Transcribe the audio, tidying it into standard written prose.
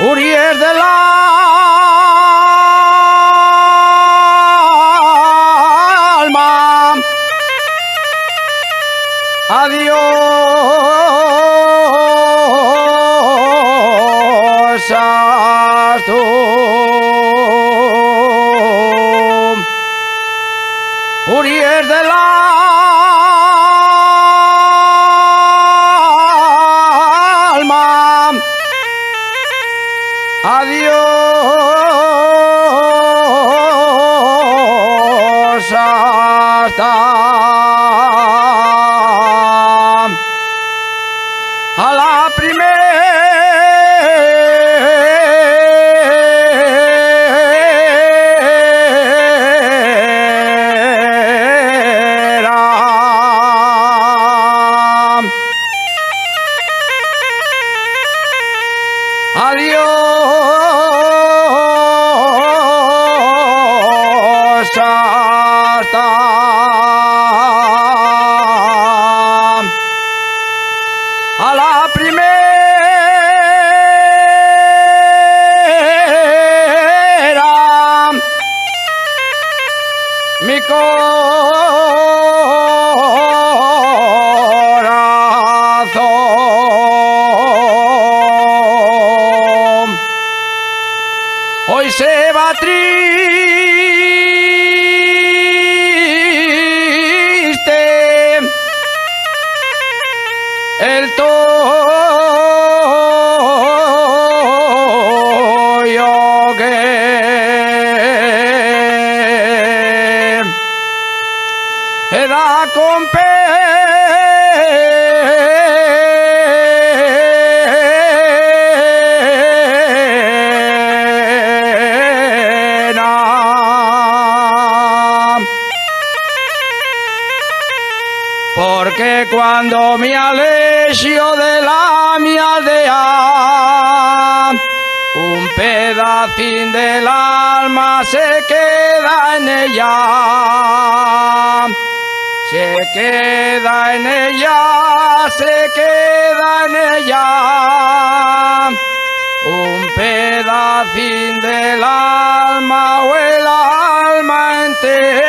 Uriel del alma, adiós tú. Uriel del alma, adiós hasta a la adiós hasta a la primera, mi corazón hoy se va triste, el toyo que da con pena, porque cuando me alejo de la mi aldea, un pedacín del alma se queda en ella, se queda en ella, se queda en ella, un pedacín del alma o el alma entera.